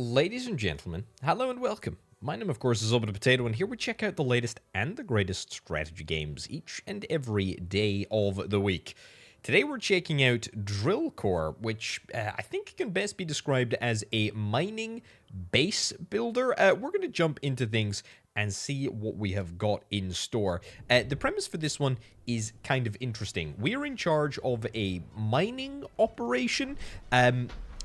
Ladies and gentlemen, hello and welcome. My name, of course, is Orbital Potato, and here we check out the latest and the greatest strategy games each and every day of the week. Today we're checking out Drill Core, which I think can best be described as a mining base builder. We're going to jump into things and see what we have got in store. The premise for this one is kind of interesting. We are in charge of a mining operation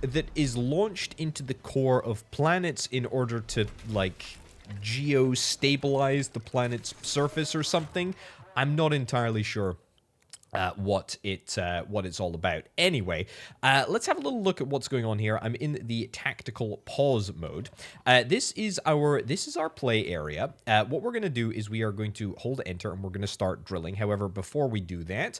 that is launched into the core of planets in order to, like, geostabilize the planet's surface or something. I'm not entirely sure what it's all about. Anyway, let's have a little look at what's going on here. I'm in the tactical pause mode. This is our play area. What we're going to do is we are going to hold enter and we're going to start drilling. However, before we do that,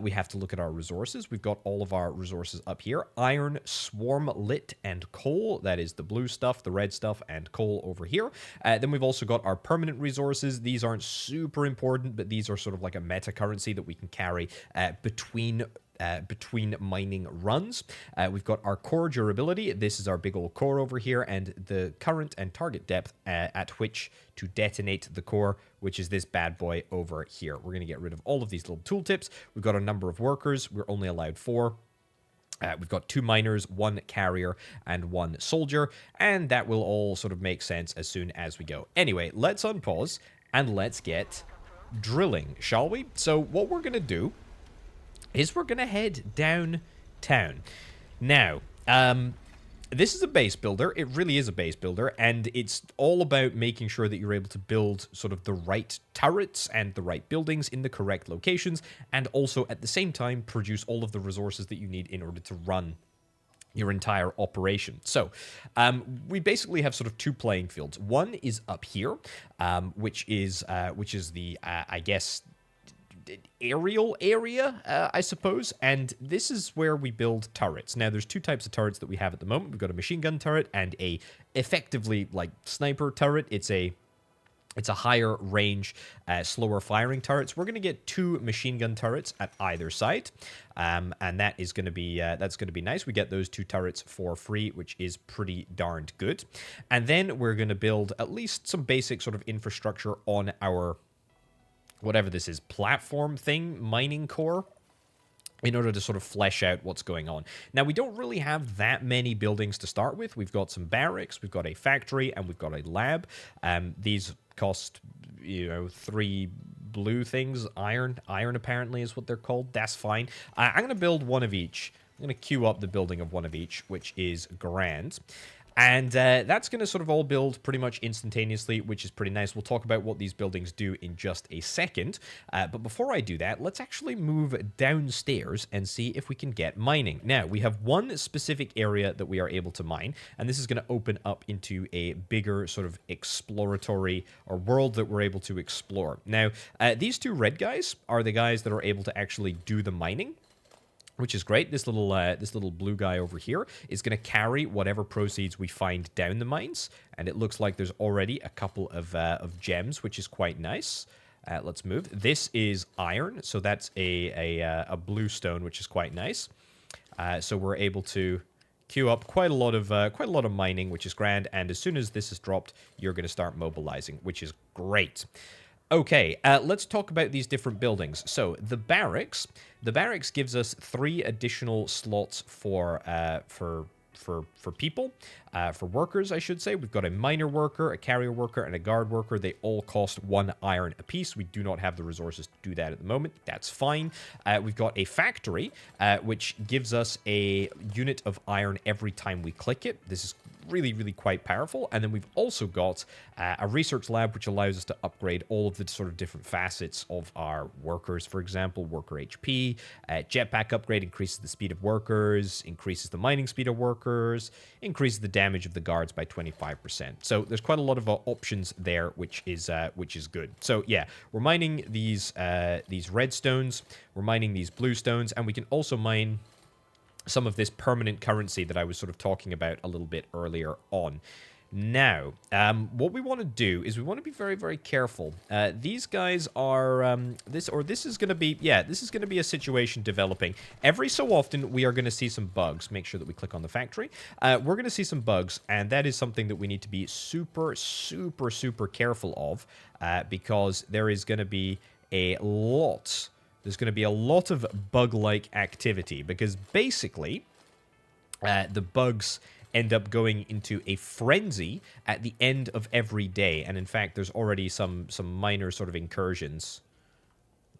we have to look at our resources. We've got all of our resources up here: iron, swarm lit, and coal. That is the blue stuff, the red stuff, and coal over here. Then we've also got our permanent resources. These aren't super important, but these are sort of like a meta currency that we can carry between mining runs. We've got our core durability. This is our big old core over here, and the current and target depth at which to detonate the core, which is this bad boy over here. We're going to get rid of all of these little tooltips. We've got a number of workers. We're only allowed 4. We've got 2 miners, 1 carrier, and 1 soldier, and that will all sort of make sense as soon as we go. Anyway, let's unpause, and let's get drilling, shall we? So what we're going to do is we're going to head downtown. Now, this is a base builder. It really is a base builder, and it's all about making sure that you're able to build sort of the right turrets and the right buildings in the correct locations, and also at the same time produce all of the resources that you need in order to run your entire operation. So we basically have sort of 2 playing fields. One is up here, which is the I guess aerial area, I suppose, and this is where we build turrets. Now, there's 2 types of turrets that we have at the moment. We've got a machine gun turret and a effectively like sniper turret. It's a higher range, slower firing turrets. We're going to get 2 machine gun turrets at either side, and that is going to be that's going to be nice. We get those 2 turrets for free, which is pretty darned good. And then we're going to build at least some basic sort of infrastructure on our whatever this is, platform thing, mining core, in order to sort of flesh out what's going on. Now, we don't really have that many buildings to start with. We've got some barracks, we've got a factory, and we've got a lab. These cost, 3 blue things. Iron apparently is what they're called. That's fine. I'm going to build one of each. I'm going to queue up the building of one of each, which is grand. And that's going to sort of all build pretty much instantaneously, which is pretty nice. We'll talk about what these buildings do in just a second. But before I do that, let's actually move downstairs and see if we can get mining. Now, we have one specific area that we are able to mine, and this is going to open up into a bigger sort of exploratory or world that we're able to explore. Now, these 2 red guys are the guys that are able to actually do the mining, which is great. This little blue guy over here is going to carry whatever proceeds we find down the mines, and it looks like there's already a couple of gems, which is quite nice. Let's move. This is iron, so that's a blue stone, which is quite nice. So we're able to queue up quite a lot of mining, which is grand. And as soon as this is dropped, you're going to start mobilizing, which is great. Okay, let's talk about these different buildings. So the barracks gives us 3 additional slots for people, for workers, I should say. We've got a miner worker, a carrier worker, and a guard worker. They all cost 1 iron apiece. We do not have the resources to do that at the moment. That's fine. We've got a factory, which gives us a unit of iron every time we click it. This is really, really quite powerful. And then we've also got a research lab, which allows us to upgrade all of the sort of different facets of our workers. For example, worker HP, jetpack upgrade increases the speed of workers, increases the mining speed of workers, increases the damage of the guards by 25%. So there's quite a lot of options there, which is good. So yeah, we're mining these red stones, we're mining these blue stones, and we can also mine some of this permanent currency that I was sort of talking about a little bit earlier on. Now, what we want to do is we want to be very, very careful. These guys are, this is going to be, yeah, this is going to be a situation developing. Every so often, we are going to see some bugs. Make sure that we click on the factory. We're going to see some bugs, and that is something that we need to be super, super, super careful of, because there is going to be a lot, there's going to be a lot of bug-like activity, because basically, the bugs end up going into a frenzy at the end of every day. And in fact, there's already some minor sort of incursions.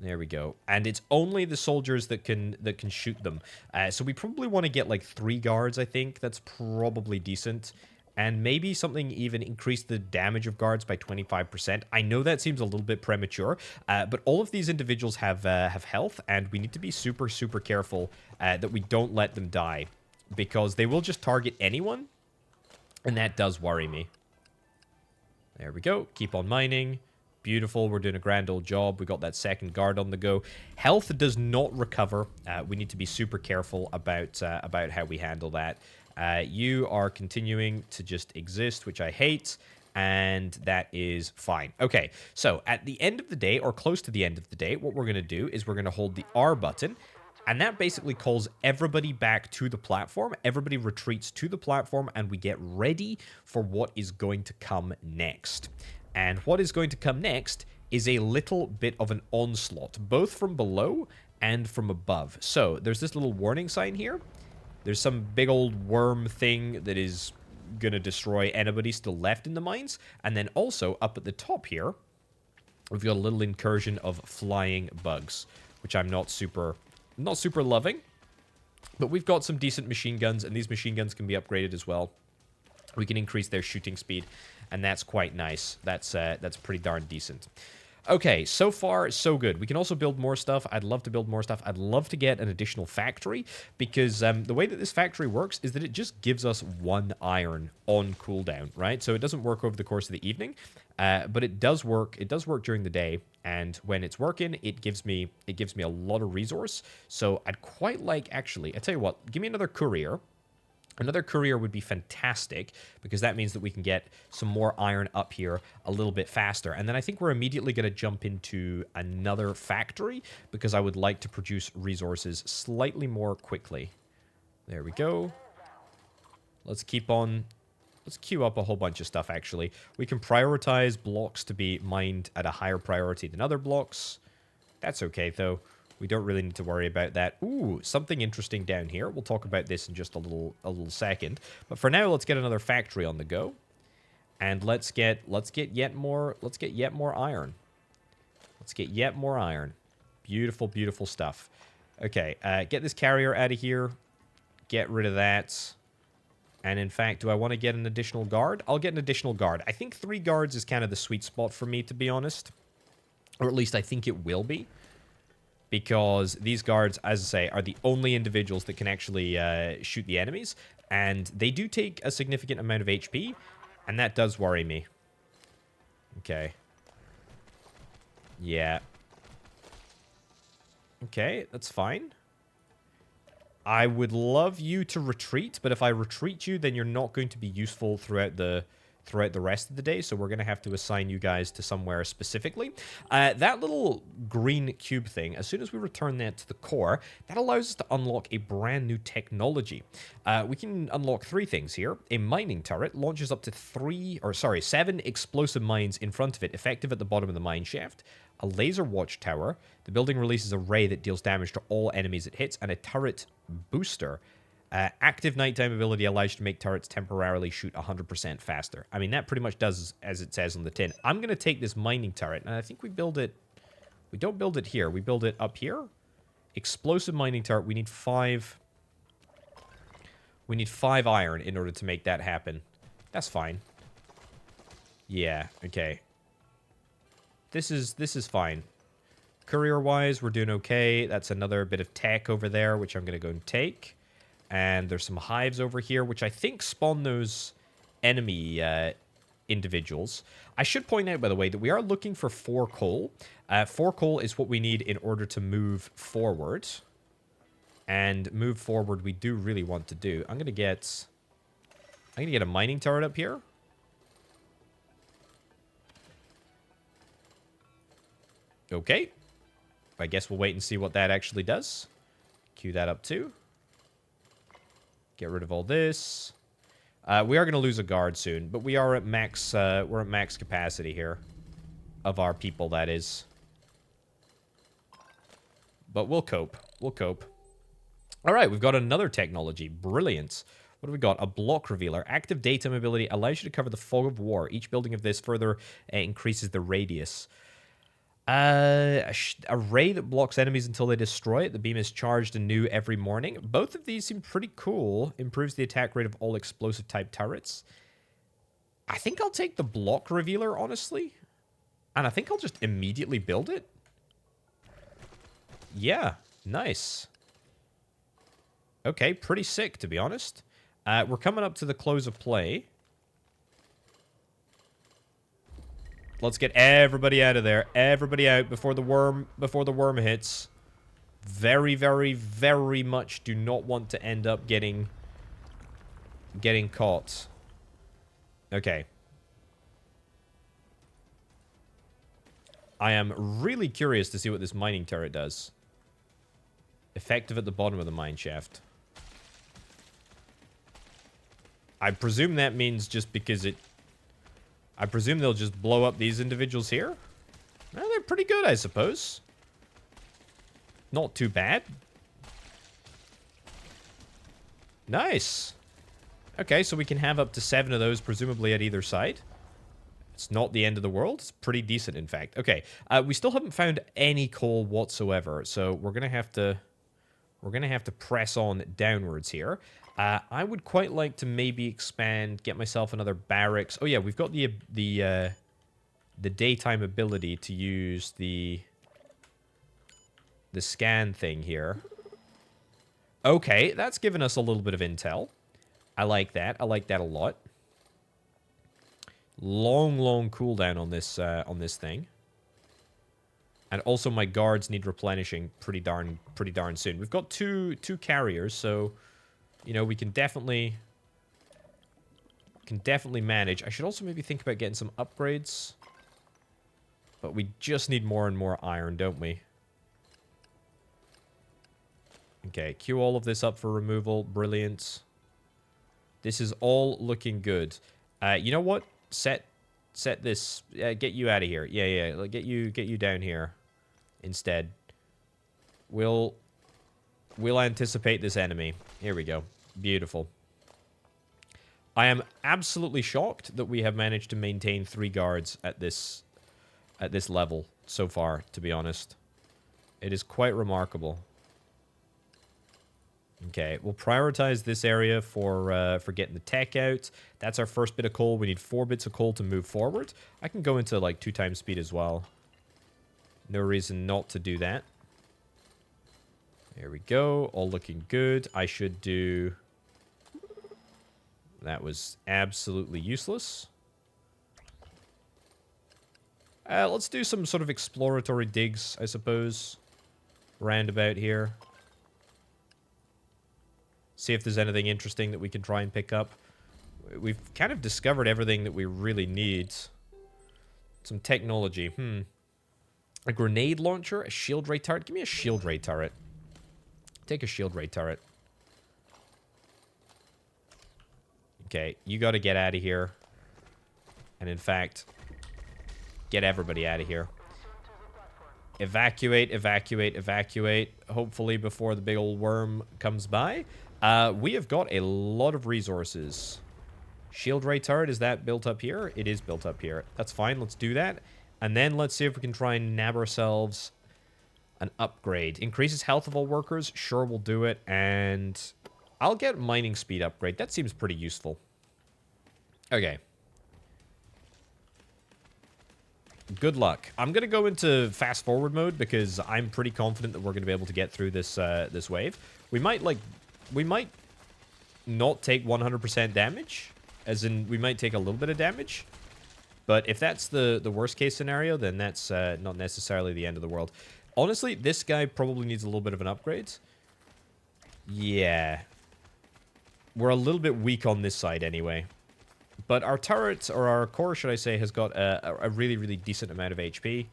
There we go. And it's only the soldiers that can shoot them. So we probably want to get like 3 guards, I think. That's probably decent. And maybe something even increase the damage of guards by 25%. I know that seems a little bit premature, but all of these individuals have health, and we need to be super, super careful that we don't let them die, because they will just target anyone, and that does worry me. There we go. Keep on mining. Beautiful. We're doing a grand old job. We got that second guard on the go. Health does not recover. We need to be super careful about how we handle that. You are continuing to just exist, which I hate, and that is fine. Okay, so at the end of the day, or close to the end of the day, what we're going to do is we're going to hold the R button, and that basically calls everybody back to the platform. Everybody retreats to the platform, and we get ready for what is going to come next. And what is going to come next is a little bit of an onslaught, both from below and from above. So there's this little warning sign here. There's some big old worm thing that is going to destroy anybody still left in the mines. And then also up at the top here, we've got a little incursion of flying bugs, which I'm not super loving. But we've got some decent machine guns, and these machine guns can be upgraded as well. We can increase their shooting speed, and that's quite nice. That's pretty darn decent. Okay, so far, so good. We can also build more stuff. I'd love to build more stuff. I'd love to get an additional factory, because the way that this factory works is that it just gives us 1 iron on cooldown, right? So it doesn't work over the course of the evening, but it does work. It does work during the day, and when it's working, it gives me a lot of resource. So I'd quite like, actually, I tell you what, give me another courier. Another courier would be fantastic, because that means that we can get some more iron up here a little bit faster. And then I think we're immediately going to jump into another factory, because I would like to produce resources slightly more quickly. There we go. Let's keep on. Let's queue up a whole bunch of stuff, actually. We can prioritize blocks to be mined at a higher priority than other blocks. That's okay, though. We don't really need to worry about that. Ooh, something interesting down here. We'll talk about this in just a little second. But for now, let's get another factory on the go. And let's get yet more iron. Let's get yet more iron. Beautiful, beautiful stuff. Okay, get this carrier out of here. Get rid of that. And in fact, do I want to get an additional guard? I'll get an additional guard. I think 3 guards is kind of the sweet spot for me, to be honest. Or at least I think it will be. Because these guards, as I say, are the only individuals that can actually shoot the enemies. And they do take a significant amount of HP, and that does worry me. Okay. Yeah. Okay, that's fine. I would love you to retreat, but if I retreat you, then you're not going to be useful throughout the rest of the day, so we're going to have to assign you guys to somewhere specifically. That little green cube thing, as soon as we return that to the core, that allows us to unlock a brand new technology. We can unlock 3 things here. A mining turret launches up to 7 explosive mines in front of it, effective at the bottom of the mine shaft. A laser watchtower. The building releases a ray that deals damage to all enemies it hits, and a turret booster. Active nighttime ability allows you to make turrets temporarily shoot 100% faster. I mean, that pretty much does as it says on the tin. I'm going to take this mining turret, and I think we build it. We don't build it here. We build it up here. Explosive mining turret. We need 5. We need 5 iron in order to make that happen. That's fine. Yeah, okay. This is fine. Courier-wise, we're doing okay. That's another bit of tech over there, which I'm going to go and take. And there's some hives over here, which I think spawn those enemy individuals. I should point out, by the way, that we are looking for 4 coal. 4 coal is what we need in order to move forward. And move forward, we do really want to do. I'm gonna get a mining turret up here. Okay. I guess we'll wait and see what that actually does. Queue that up too. Get rid of all this. We are going to lose a guard soon, but we are at max, we're at max capacity here. Of our people, that is. But we'll cope. We'll cope. Alright, we've got another technology. Brilliant. What have we got? A block revealer. Active daytime ability allows you to cover the fog of war. Each building of this further increases the radius. A ray that blocks enemies until they destroy it. The beam is charged anew every morning. Both of these seem pretty cool. Improves the attack rate of all explosive type turrets. I think I'll take the block revealer, honestly. And I think I'll just immediately build it. Yeah, nice. Okay, pretty sick, to be honest. We're coming up to the close of play. Let's get everybody out of there. Everybody out before the worm hits. Very, very, very much do not want to end up getting caught. Okay. I am really curious to see what this mining turret does. Effective at the bottom of the mine shaft. I presume that means just because it... I presume they'll just blow up these individuals here? Well, they're pretty good, I suppose. Not too bad. Nice. Okay, so we can have up to 7 of those, presumably at either side. It's not the end of the world. It's pretty decent, in fact. Okay, we still haven't found any coal whatsoever, so we're gonna have to press on downwards here. I would quite like to maybe expand, get myself another barracks. Oh yeah, we've got the daytime ability to use the scan thing here. Okay, that's given us a little bit of intel. I like that. I like that a lot. Long cooldown on this thing. And also my guards need replenishing pretty darn soon. We've got two carriers, so you know we can definitely manage. I should also maybe think about getting some upgrades. But we just need more and more iron, don't we? Okay, queue all of this up for removal. Brilliant. This is all looking good. You know what? Set this. Get you out of here. Yeah. Get you down here instead. We'll anticipate this enemy. Here we go. Beautiful. I am absolutely shocked that we have managed to maintain 3 guards at this level so far, to be honest. It is quite remarkable. Okay, we'll prioritize this area for getting the tech out. That's our first bit of coal. We need 4 bits of coal to move forward. I can go into like 2 times speed as well. No reason not to do that. There we go. All looking good. I should do... That was absolutely useless. Let's do some sort of exploratory digs, I suppose. Roundabout here. See if there's anything interesting that we can try and pick up. We've kind of discovered everything that we really need. Some technology. A grenade launcher, a shield ray turret. Give me a shield ray turret. Take a shield ray turret. Okay, you got to get out of here. And in fact, get everybody out of here. Evacuate, evacuate, evacuate. Hopefully before the big old worm comes by. We have got a lot of resources. Shield ray turret, is that built up here? It is built up here. That's fine, let's do that. And then let's see if we can try and nab ourselves an upgrade. Increases health of all workers. Sure, we'll do it. And I'll get mining speed upgrade. That seems pretty useful. Okay. Good luck. I'm going to go into fast forward mode because I'm pretty confident that we're going to be able to get through this this wave. We might not take 100% damage, as in we might take a little bit of damage. But if that's the worst case scenario, then that's not necessarily the end of the world. Honestly, this guy probably needs a little bit of an upgrade. Yeah. We're a little bit weak on this side anyway. But our turret, or our core, should I say, has got a really, really decent amount of HP.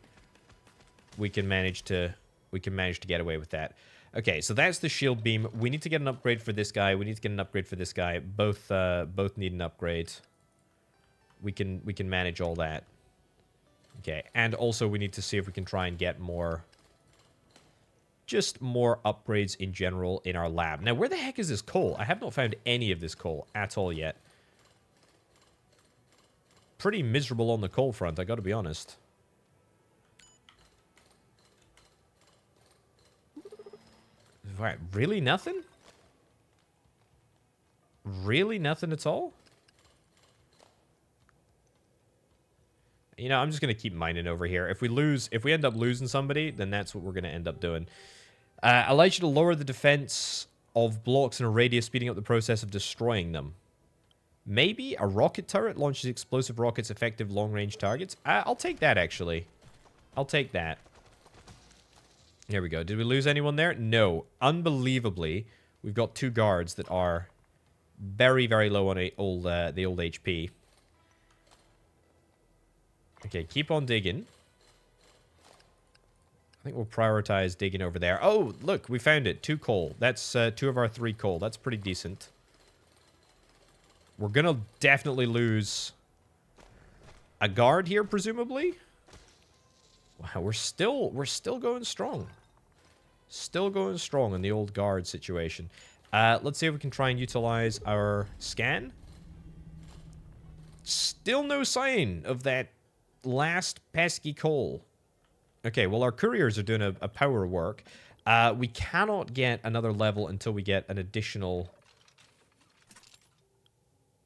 we can manage to get away with that. Okay, so that's the shield beam. We need to get an upgrade for this guy. We need to get an upgrade for this guy. Both need an upgrade. We can manage all that. Okay, and also we need to see if we can try and get more, just more upgrades in general in our lab. Now, where the heck is this coal? I have not found any of this coal at all yet. Pretty miserable on the coal front, I gotta be honest. Right, really nothing? Really nothing at all? You know, I'm just going to keep mining over here. If we end up losing somebody, then that's what we're going to end up doing. Allows you to lower the defense of blocks in a radius, speeding up the process of destroying them. Maybe a rocket turret launches explosive rockets, effective long-range targets. I'll take that, actually. I'll take that. There we go. Did we lose anyone there? No. Unbelievably, we've got 2 guards that are very, very low on the old HP. Okay, keep on digging. I think we'll prioritize digging over there. Oh, look, we found it. 2 coal. That's 2 of our 3 coal. That's pretty decent. We're gonna definitely lose a guard here, presumably. Wow, we're still going strong. Still going strong in the old guard situation. Let's see if we can try and utilize our scan. Still no sign of that last pesky coal. Okay, well, our couriers are doing a power work. We cannot get another level until we get an additional...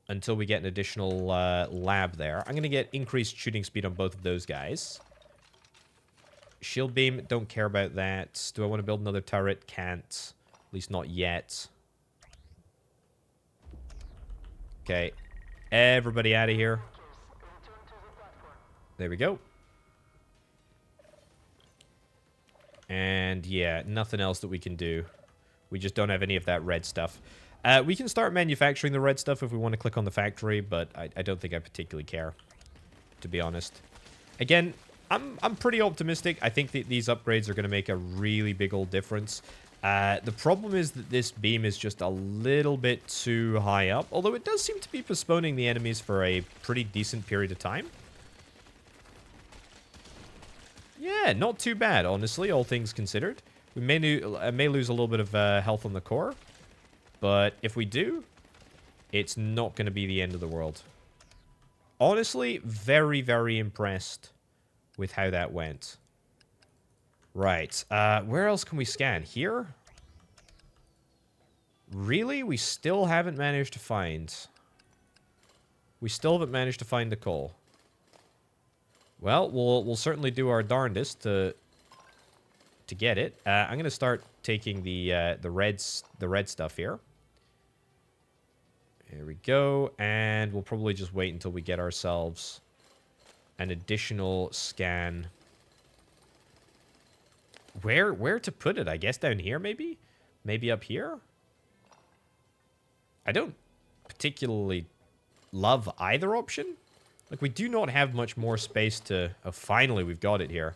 lab there. I'm going to get increased shooting speed on both of those guys. Shield beam, don't care about that. Do I want to build another turret? Can't. At least not yet. Okay. Everybody out of here. There we go. And yeah, nothing else that we can do. We just don't have any of that red stuff. We can start manufacturing the red stuff if we want to click on the factory, but I don't think I particularly care, to be honest. Again, I'm pretty optimistic. I think that these upgrades are going to make a really big old difference. The problem is that this beam is just a little bit too high up, although it does seem to be postponing the enemies for a pretty decent period of time. Yeah, not too bad, honestly, all things considered. We may lose a little bit of health on the core, but if we do, it's not going to be the end of the world. Honestly, very, very impressed with how that went. Right. Where else can we scan? Here? Really? We still haven't managed to find... We still haven't managed to find the coal. Well, we'll certainly do our darndest to get it. I'm going to start taking the red stuff here. Here we go. And we'll probably just wait until we get ourselves an additional scan. Where to put it? I guess down here, maybe? Maybe up here? I don't particularly love either option. Like, we do not have much more space to... Oh, finally, we've got it here.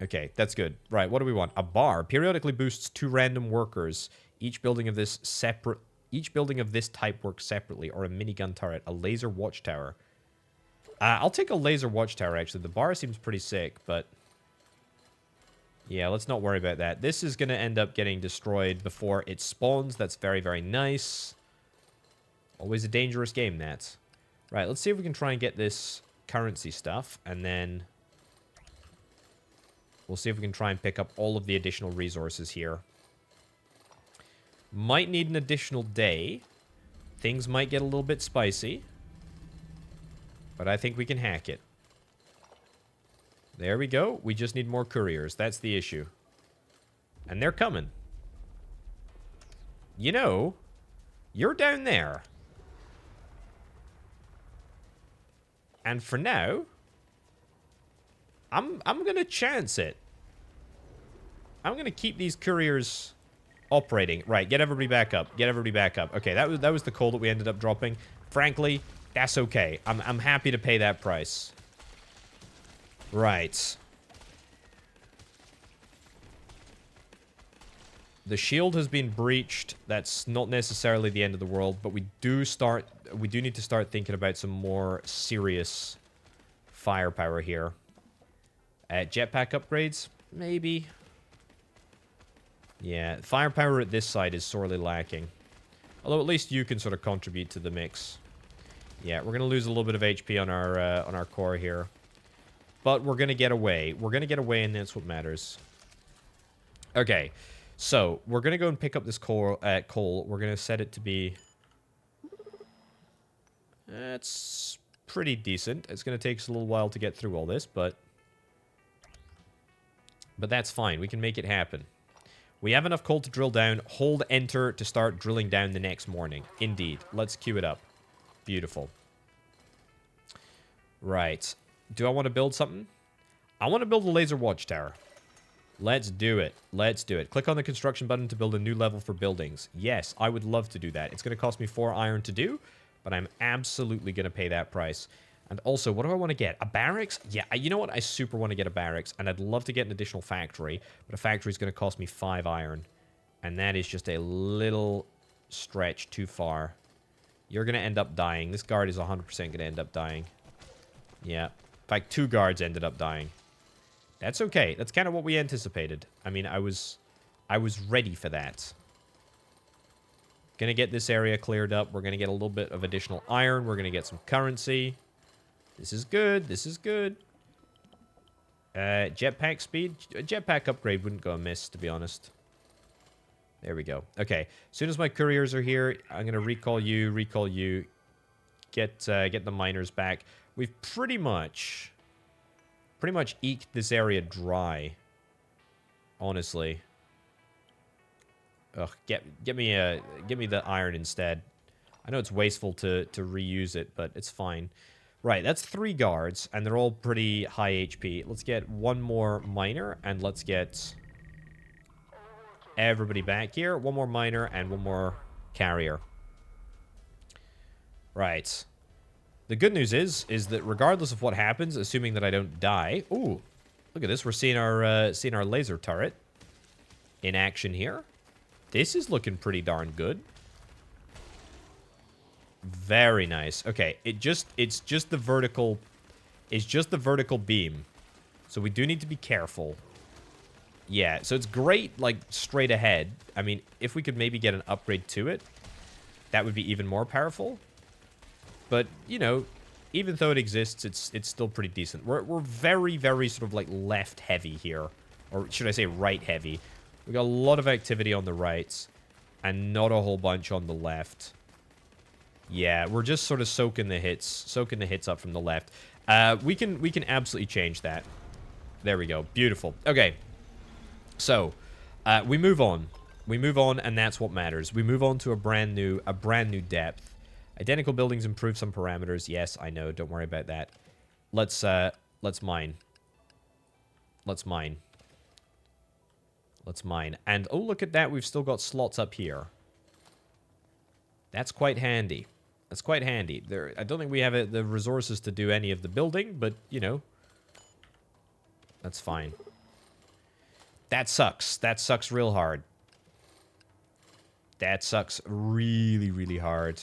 Okay, that's good. Right, what do we want? A bar. Periodically boosts 2 random workers. Each building of this type works separately. Or a minigun turret. A laser watchtower. I'll take a laser watchtower, actually. The bar seems pretty sick, but... Yeah, let's not worry about that. This is going to end up getting destroyed before it spawns. That's very, very nice. Always a dangerous game, that. Right, let's see if we can try and get this currency stuff, and then... We'll see if we can try and pick up all of the additional resources here. Might need an additional day. Things might get a little bit spicy. But I think we can hack it. There we go. We just need more couriers. That's the issue. And they're coming. You know, you're down there. And for now, I'm going to chance it. I'm going to keep these couriers operating. Right, get everybody back up. Get everybody back up. Okay, that was the coal that we ended up dropping. Frankly, that's okay. I'm happy to pay that price. Right. The shield has been breached. That's not necessarily the end of the world, but we do need to start thinking about some more serious firepower here. Jetpack upgrades? Maybe. Yeah, firepower at this side is sorely lacking. Although at least you can sort of contribute to the mix. Yeah, we're going to lose a little bit of HP on our core here. But we're going to get away. We're going to get away, and that's what matters. Okay, so we're going to go and pick up this coal. We're going to set it to be... It's pretty decent. It's going to take us a little while to get through all this, but that's fine. We can make it happen. We have enough coal to drill down. Hold enter to start drilling down the next morning. Indeed. Let's queue it up. Beautiful. Right. Do I want to build something? I want to build a laser watchtower. Let's do it. Let's do it. Click on the construction button to build a new level for buildings. Yes, I would love to do that. It's going to cost me 4 iron to do, but I'm absolutely going to pay that price. And also, what do I want to get? A barracks? Yeah, you know what? I super want to get a barracks, and I'd love to get an additional factory, but a factory is going to cost me 5 iron. And that is just a little stretch too far. You're going to end up dying. This guard is 100% going to end up dying. Yeah. In fact, 2 guards ended up dying. That's okay. That's kind of what we anticipated. I mean, I was ready for that. Gonna get this area cleared up. We're gonna get a little bit of additional iron. We're gonna get some currency. This is good. This is good. Jetpack speed. A jetpack upgrade wouldn't go amiss, to be honest. There we go. Okay. As soon as my couriers are here, I'm gonna recall you. Get the miners back. We've pretty much eked this area dry. Honestly. Ugh, get me the iron instead. I know it's wasteful to reuse it, but it's fine. Right, that's 3 guards, and they're all pretty high HP. Let's get 1 more miner, and let's get everybody back here. 1 more miner and 1 more carrier. Right. The good news is that regardless of what happens, assuming that I don't die... Ooh, look at this. We're seeing our laser turret in action here. This is looking pretty darn good. Very nice. Okay, it's just the vertical beam. So we do need to be careful. Yeah, so it's great, like, straight ahead. I mean, if we could maybe get an upgrade to it, that would be even more powerful. But, you know, even though it exists, it's still pretty decent. We're very, very sort of, like, left-heavy here. Or should I say right-heavy. We got a lot of activity on the right, and not a whole bunch on the left. Yeah, we're just sort of soaking the hits up from the left. We can absolutely change that. There we go. Beautiful. Okay. So, we move on. We move on, and that's what matters. We move on to a brand new depth. Identical buildings improve some parameters. Yes, I know. Don't worry about that. Let's mine. Let's mine. Let's mine. And, oh, look at that. We've still got slots up here. That's quite handy. That's quite handy. I don't think we have the resources to do any of the building, but, you know. That's fine. That sucks. That sucks real hard. That sucks really, really hard.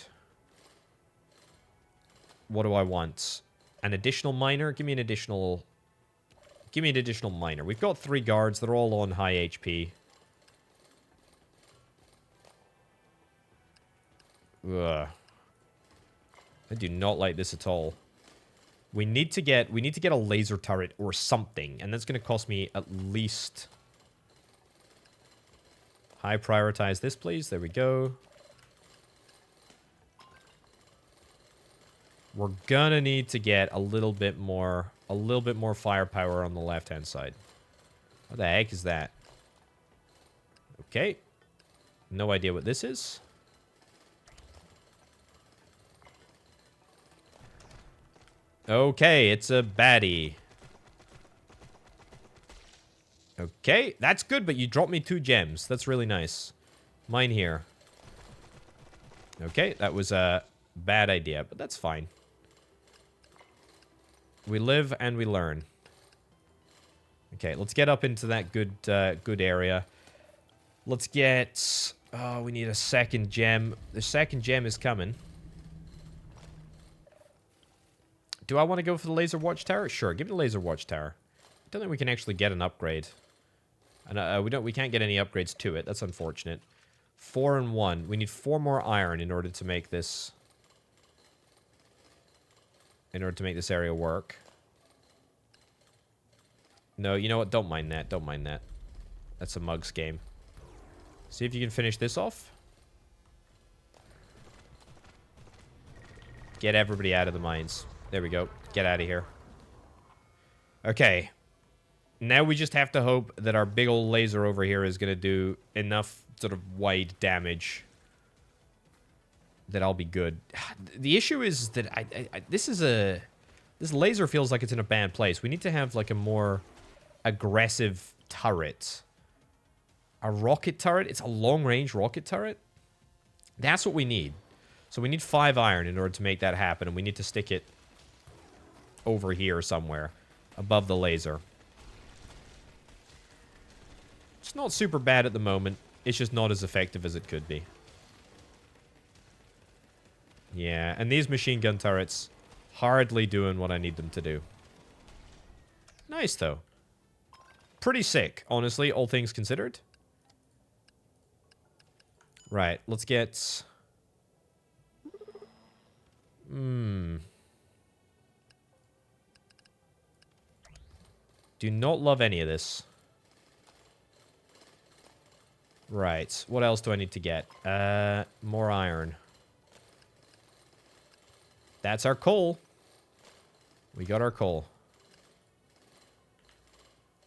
What do I want? An additional miner? Give me an additional miner. We've got 3 guards. They're all on high HP. Ugh. I do not like this at all. We need to get a laser turret or something, and that's going to cost me at least... High prioritize this, please. There we go. We're gonna need to get a little bit more firepower on the left-hand side. What the heck is that? Okay. No idea what this is. Okay, it's a baddie. Okay, that's good, but you dropped me 2 gems. That's really nice. Mine here. Okay, that was a bad idea, but that's fine. We live and we learn. Okay, let's get up into that good area. Let's get... Oh, we need a second gem. The second gem is coming. Do I want to go for the laser watchtower? Sure, give me the laser watchtower. I don't think we can actually get an upgrade. And we can't get any upgrades to it. That's unfortunate. 4 and 1. We need 4 more iron in order to make this... In order to make this area work. No, you know what? Don't mind that. Don't mind that. That's a mugs game. See if you can finish this off. Get everybody out of the mines. There we go. Get out of here. Okay. Now we just have to hope that our big old laser over here is going to do enough sort of wide damage that I'll be good. The issue is that this laser feels like it's in a bad place. We need to have like a more aggressive turret. A rocket turret? It's a long-range rocket turret? That's what we need. So we need 5 iron in order to make that happen, and we need to stick it over here somewhere above the laser. It's not super bad at the moment. It's just not as effective as it could be. Yeah, and these machine gun turrets hardly doing what I need them to do. Nice, though. Pretty sick, honestly, all things considered. Right, let's get... Do not love any of this. Right, what else do I need to get? More iron. That's our coal. We got our coal.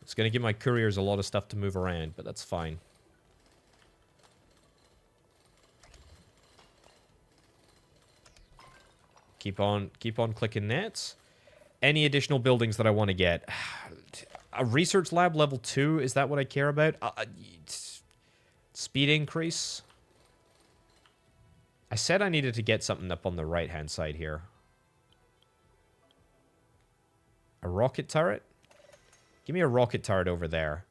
It's going to give my couriers a lot of stuff to move around, but that's fine. Keep on clicking that. Any additional buildings that I want to get? A research lab level 2, is that what I care about? Speed increase? I said I needed to get something up on the right-hand side here. A rocket turret? Give me a rocket turret over there.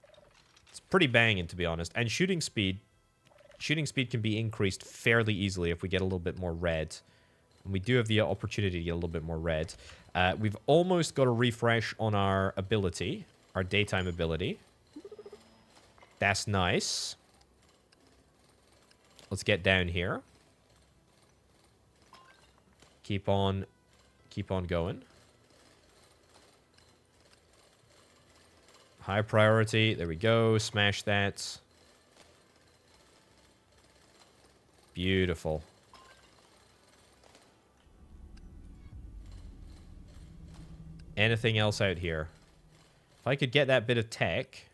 It's pretty banging, to be honest. And shooting speed. Shooting speed can be increased fairly easily if we get a little bit more red. And we do have the opportunity to get a little bit more red. We've almost got a refresh on our ability. Our daytime ability. That's nice. Let's get down here. Keep on going. High priority. There we go. Smash that. Beautiful. Anything else out here? If I could get that bit of tech.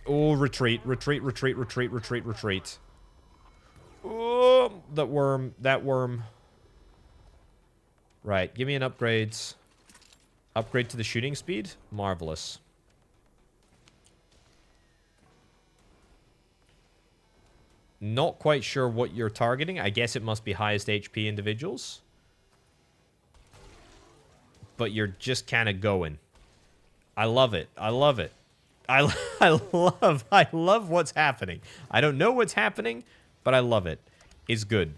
Oh, retreat, retreat, retreat, retreat, retreat, retreat. Oh, that worm, that worm. Right, give me an upgrade. Upgrade to the shooting speed. Marvelous. Not quite sure what you're targeting. I guess it must be highest HP individuals. But you're just kind of going. I love it. I love it. I love what's happening. I don't know what's happening, but I love it. It's good.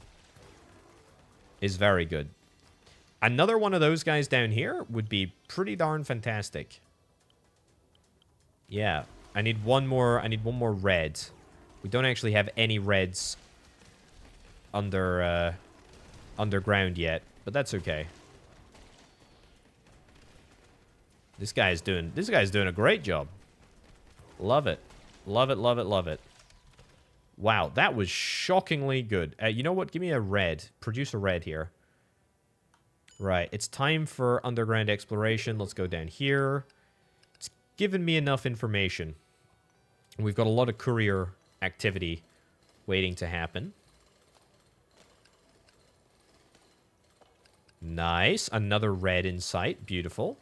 It's very good. Another one of those guys down here would be pretty darn fantastic. Yeah. I need one more red. We don't actually have any reds underground yet, but that's okay. This guy's doing a great job. Love it. Love it, love it, love it. Wow, that was shockingly good. You know what? Give me a red. Produce a red here. Right, it's time for underground exploration. Let's go down here. It's given me enough information. We've got a lot of courier activity waiting to happen. Nice. Another red in sight. Beautiful.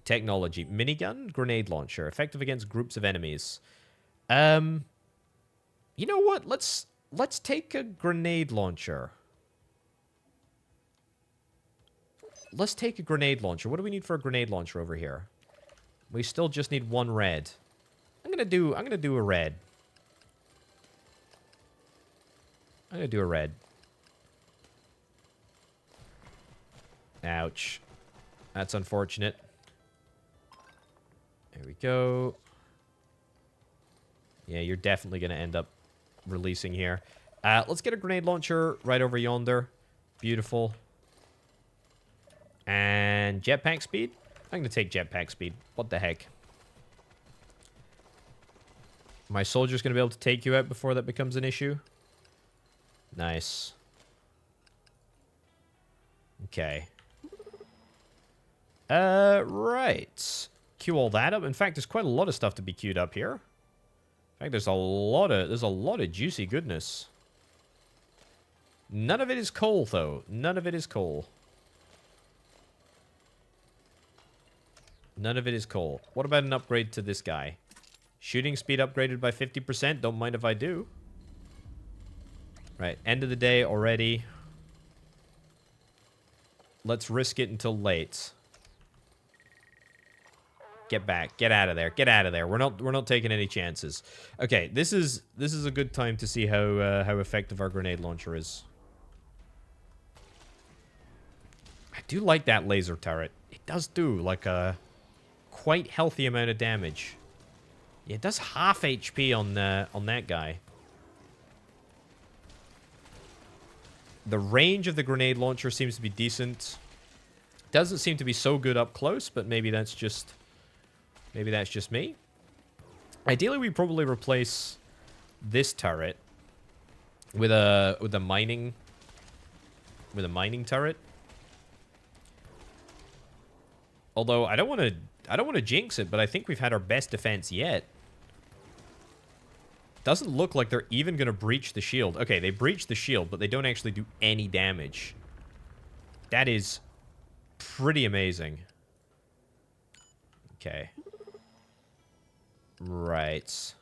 Technology. Minigun, grenade launcher. Effective against groups of enemies. You know what? Let's take a grenade launcher. let's take a grenade launcher. What do we need for a grenade launcher over here? We still just need one red. I'm gonna do a red. I'm gonna do a red. Ouch. That's unfortunate. There we go. Yeah, you're definitely gonna end up releasing here. Let's get a grenade launcher right over yonder. Beautiful. And jetpack speed? I'm going to take jetpack speed. What the heck? My soldier's going to be able to take you out before that becomes an issue. Nice. Okay. Right. Queue all that up. In fact, there's quite a lot of stuff to be queued up here. In fact, there's a lot of juicy goodness. None of it is coal, though. None of it is coal. None of it is coal. What about an upgrade to this guy? Shooting speed upgraded by 50%. Don't mind if I do. Right. End of the day already. Let's risk it until late. Get back. Get out of there. Get out of there. We're not taking any chances. Okay, this is a good time to see how effective our grenade launcher is. I do like that laser turret. It does do like a quite healthy amount of damage. Yeah, it does half HP on that guy. The range of the grenade launcher seems to be decent. Doesn't seem to be so good up close, but maybe that's just me. Ideally, we probably replace this turret with a mining turret. Although I don't want to jinx it, but I think we've had our best defense yet. Doesn't look like they're even going to breach the shield. Okay, they breach the shield, but they don't actually do any damage. That is pretty amazing. Okay. Right.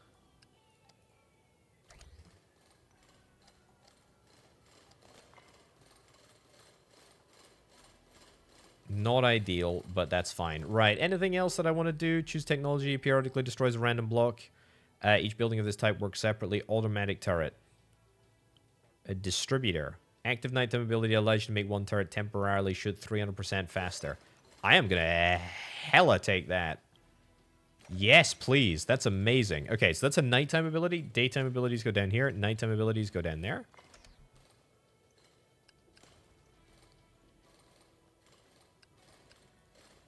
Not ideal, but that's fine. Right, anything else that I want to do? Choose technology, periodically destroys a random block. Each building of this type works separately. Automatic turret. A distributor. Active nighttime ability allows you to make one turret temporarily, shoot 300% faster. I am going to hella take that. Yes, please. That's amazing. Okay, so that's a nighttime ability. Daytime abilities go down here. Nighttime abilities go down there.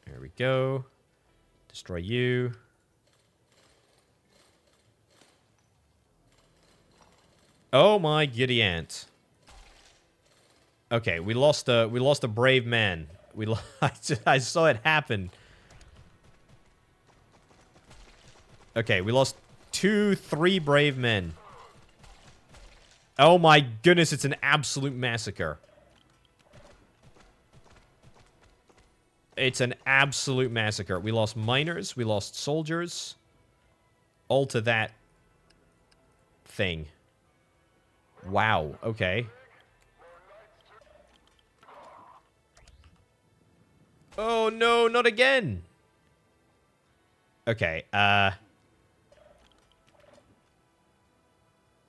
There we go. Destroy you. Oh my giddy aunt. Okay, we lost a brave man. I saw it happen. Okay, we lost 3 brave men. Oh my goodness, it's an absolute massacre. It's an absolute massacre. We lost miners, we lost soldiers. All to that thing. Wow, okay. Oh no, not again. Okay,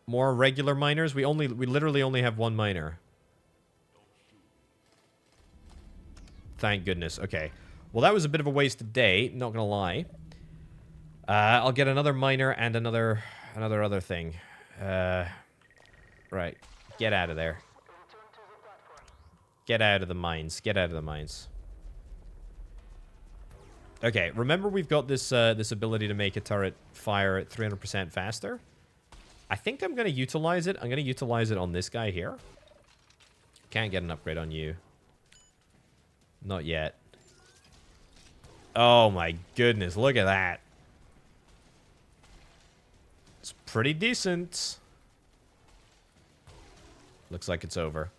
more regular miners? We literally only have 1 miner. Thank goodness. Okay. Well, that was a bit of a wasted day, not gonna lie. I'll get another miner and another other thing. Right. Get out of there. Get out of the mines. Get out of the mines. Okay, remember we've got this this ability to make a turret fire at 300% faster? I think I'm going to utilize it. I'm going to utilize it on this guy here. Can't get an upgrade on you. Not yet. Oh my goodness, look at that. It's pretty decent. Looks like it's over.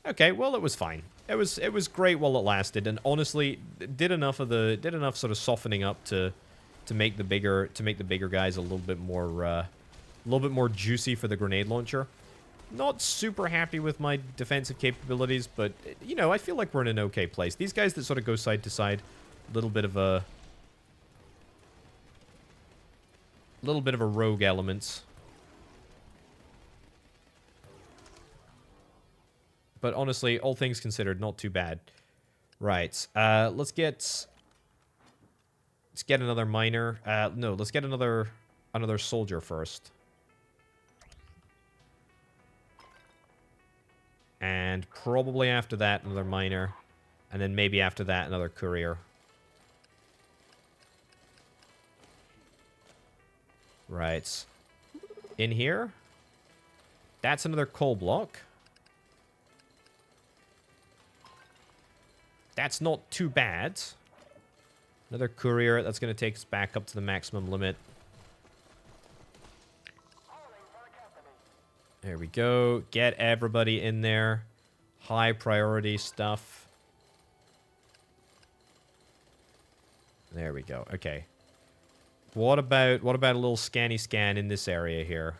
Okay, well, it was fine. It was great while it lasted, and honestly, did enough sort of softening up to make the bigger guys a little bit more juicy for the grenade launcher. Not super happy with my defensive capabilities, but, you know, I feel like we're in an okay place. These guys that sort of go side to side, a little bit of a rogue element. But honestly, all things considered, not too bad. Right, let's get another miner. No, let's get another soldier first. And probably after that, another miner. And then maybe after that, another courier. Right. In here. That's another coal block. That's not too bad. Another courier. That's going to take us back up to the maximum limit. There we go. Get everybody in there. High priority stuff. There we go. Okay. What about a little scanny scan in this area here?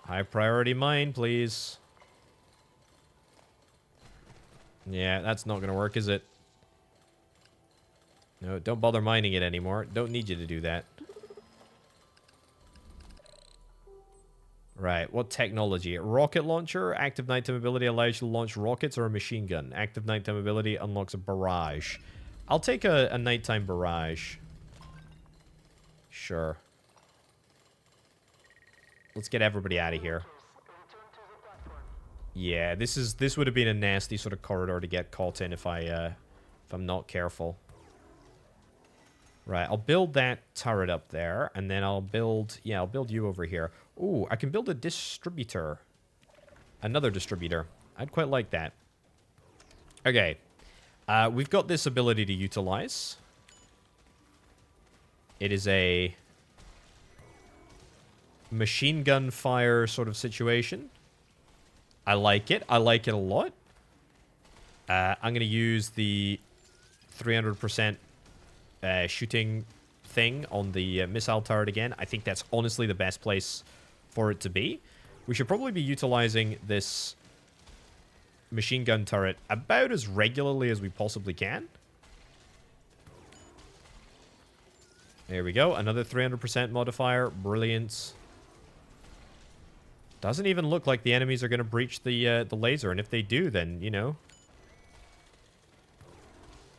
High priority mine, please. Yeah, that's not going to work, is it? No, don't bother mining it anymore. Don't need you to do that. Right, what technology? Rocket launcher. Active nighttime ability allows you to launch rockets or a machine gun. Active nighttime ability unlocks a barrage. I'll take a nighttime barrage. Sure. Let's get everybody out of here. Yeah, this would have been a nasty sort of corridor to get caught in if I'm not careful. Right, I'll build that turret up there, and then I'll build you over here. Ooh, I can build a distributor. Another distributor. I'd quite like that. Okay. We've got this ability to utilize. It is a machine gun fire sort of situation. I like it. I like it a lot. I'm going to use the 300% shooting thing on the missile turret again. I think that's honestly the best place for it to be. We should probably be utilizing this machine gun turret about as regularly as we possibly can. There we go. Another 300% modifier. Brilliant. Doesn't even look like the enemies are going to breach the laser. And if they do, then, you know,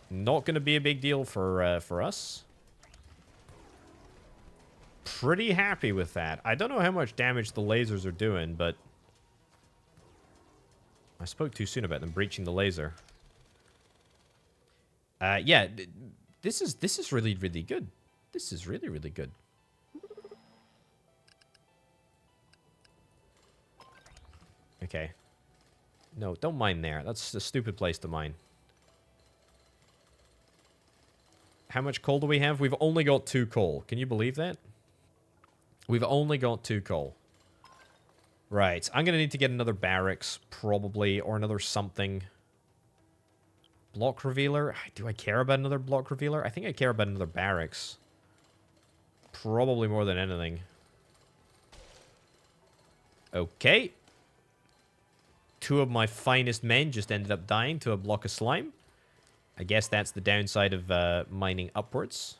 not going to be a big deal for us. Pretty happy with that. I don't know how much damage the lasers are doing, but I spoke too soon about them breaching the laser. Yeah, this is really, really good. This is really, really good. Okay. No, don't mine there. That's a stupid place to mine. How much coal do we have? We've only got 2 coal. Can you believe that? We've only got 2 coal. Right. I'm going to need to get another barracks, probably, or another something. Block revealer? Do I care about another block revealer? I think I care about another barracks. Probably more than anything. Okay. 2 of my finest men just ended up dying to a block of slime. I guess that's the downside of mining upwards.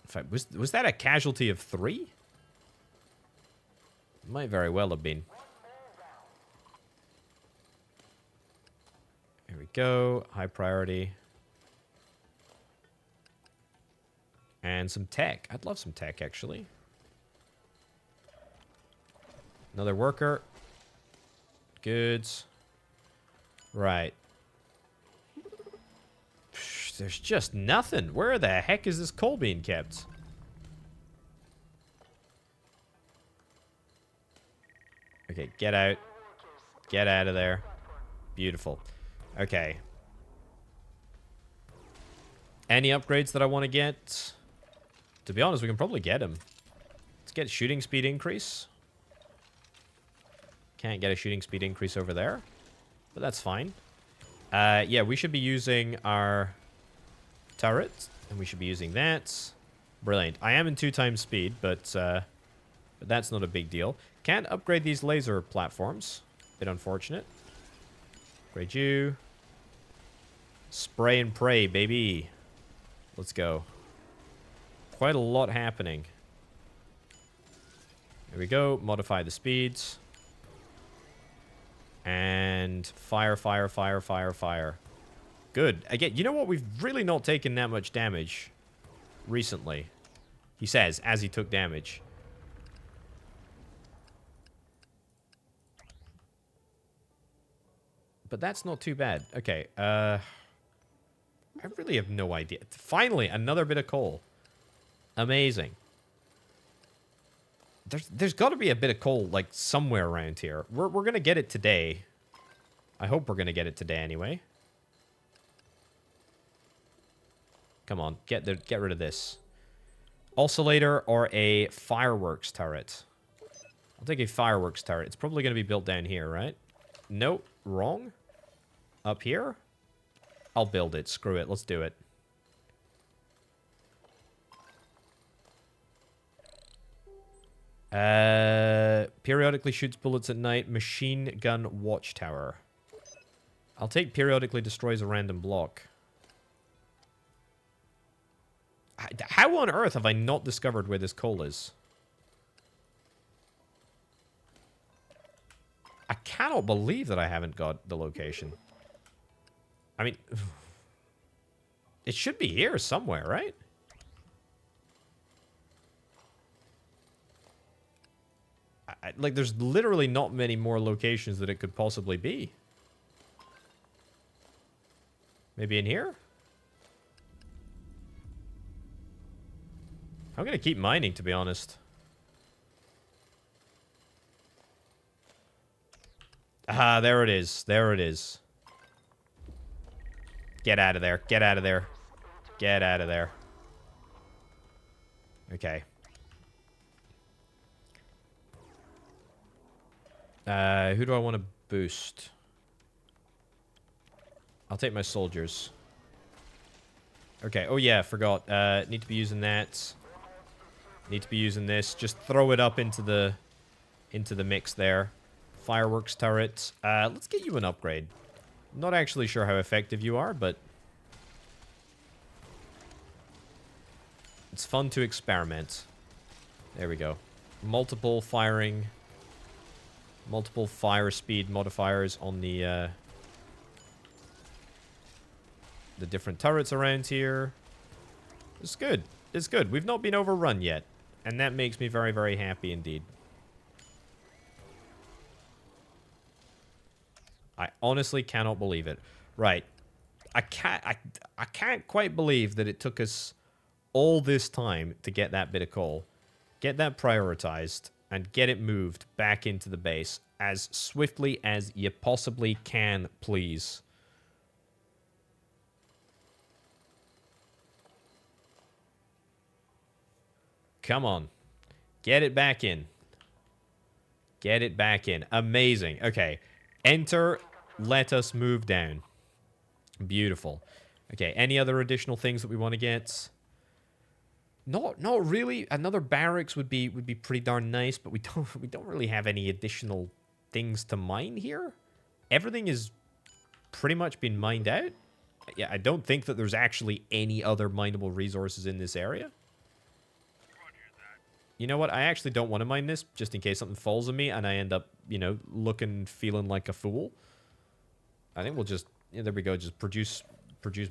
In fact, was that a casualty of 3? Might very well have been. Here we go. High priority. And some tech. I'd love some tech, actually. Another worker. Good. Right. There's just nothing. Where the heck is this coal being kept? Okay, get out. Get out of there. Beautiful. Okay. Any upgrades that I want to get? To be honest, we can probably get them. Let's get shooting speed increase. Can't get a shooting speed increase over there. But that's fine. Yeah, we should be using our turret. And we should be using that. Brilliant. I am in 2 times speed, but that's not a big deal. Can't upgrade these laser platforms. Bit unfortunate. Upgrade you. Spray and pray, baby. Let's go. Quite a lot happening. There we go. Modify the speeds. And fire, fire, fire, fire, fire. Good. Again, you know what? We've really not taken that much damage recently. He says, as he took damage. But that's not too bad. Okay, I really have no idea. Finally, another bit of coal. Amazing. There's got to be a bit of coal, like, somewhere around here. We're going to get it today. I hope we're going to get it today anyway. Come on, get rid of this. Oscillator or a fireworks turret? I'll take a fireworks turret. It's probably going to be built down here, right? Nope, wrong. Up here? I'll build it. Screw it. Let's do it. Periodically shoots bullets at night. Machine gun watchtower. I'll take periodically destroys a random block. How on earth have I not discovered where this coal is? I cannot believe that I haven't got the location. I mean, it should be here somewhere, right? Like, there's literally not many more locations that it could possibly be. Maybe in here? I'm gonna keep mining, to be honest. Ah, there it is. There it is. Get out of there. Get out of there. Get out of there. Okay. Who do I want to boost? I'll take my soldiers. Okay. Oh, yeah. Forgot. Need to be using that. Need to be using this. Just throw it up into the mix there. Fireworks turret. Let's get you an upgrade. Not actually sure how effective you are, but it's fun to experiment. There we go. Multiple firing. Multiple fire speed modifiers on the different turrets around here. It's good. It's good. We've not been overrun yet. And that makes me very, very happy indeed. I honestly cannot believe it. Right. I can't quite believe that it took us all this time to get that bit of coal. Get that prioritized. And get it moved back into the base as swiftly as you possibly can, please. Come on. Get it back in. Get it back in. Amazing. Okay. Enter. Let us move down. Beautiful. Okay. Any other additional things that we want to get? Not really. Another barracks would be pretty darn nice, but we don't really have any additional things to mine here. Everything is pretty much been mined out. Yeah, I don't think that there's actually any other mineable resources in this area. You know what? I actually don't want to mine this, just in case something falls on me and I end up, you know, feeling like a fool. I think we'll just, yeah, there we go, just produce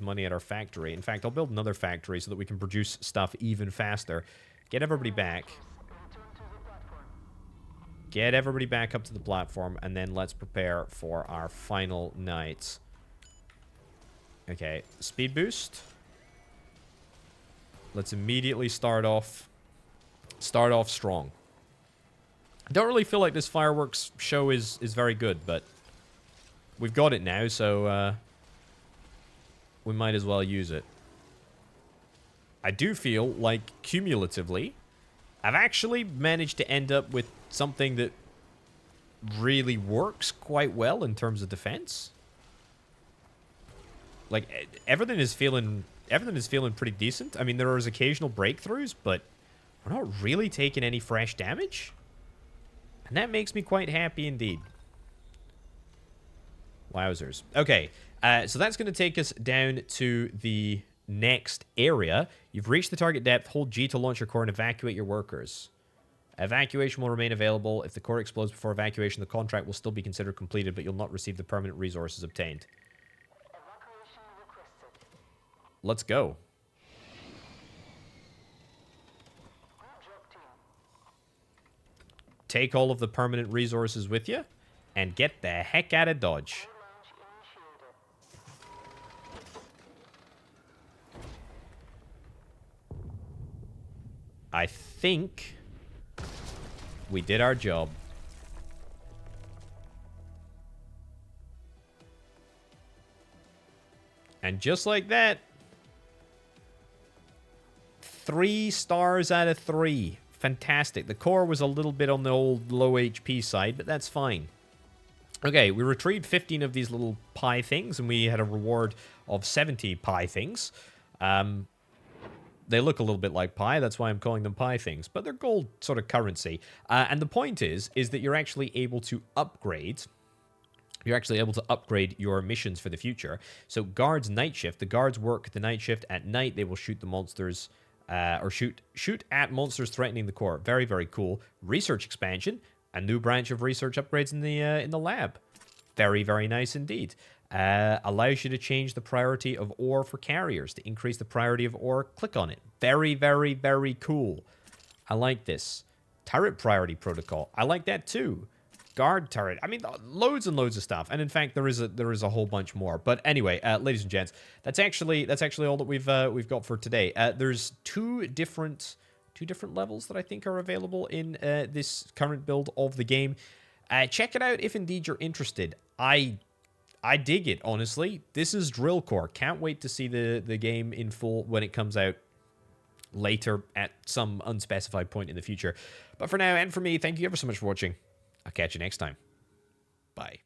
money at our factory. In fact, I'll build another factory so that we can produce stuff even faster. Get everybody back. Get everybody back up to the platform, and then let's prepare for our final night. Okay, speed boost. Let's immediately start off strong. I don't really feel like this fireworks show is very good, but we've got it now, so we might as well use it. I do feel like, cumulatively, I've actually managed to end up with something that really works quite well in terms of defense. Like, everything is feeling everything is feeling pretty decent. I mean, there is occasional breakthroughs, but we're not really taking any fresh damage. And that makes me quite happy indeed. Wowzers. Okay, so that's going to take us down to the next area. You've reached the target depth. Hold G to launch your core and evacuate your workers. Evacuation will remain available. If the core explodes before evacuation, the contract will still be considered completed, but you'll not receive the permanent resources obtained. Let's go. Take all of the permanent resources with you, and get the heck out of Dodge. I think we did our job. And just like that, 3 stars out of 3. Fantastic. The core was a little bit on the old low HP side, but that's fine. Okay, we retrieved 15 of these little pie things, and we had a reward of 70 pie things. They look a little bit like pie, that's why I'm calling them pie things, but they're gold sort of currency. And the point is that you're actually able to upgrade. You're actually able to upgrade your missions for the future. So guards night shift. The guards work the night shift at night. They will shoot the monsters, or shoot at monsters threatening the core. Very, very cool. Research expansion. A new branch of research upgrades in the lab. Very, very nice indeed. Allows you to change the priority of ore for carriers. To increase the priority of ore, click on it. Very, very, very cool. I like this. Turret priority protocol. I like that too. Guard turret. I mean, loads and loads of stuff. And in fact, there is a whole bunch more. But anyway, ladies and gents, that's actually all that we've got for today. There's two different levels that I think are available in this current build of the game. Check it out if indeed you're interested. I dig it, honestly. This is Drill Core. Can't wait to see the game in full when it comes out later at some unspecified point in the future. But for now, and for me, thank you ever so much for watching. I'll catch you next time. Bye.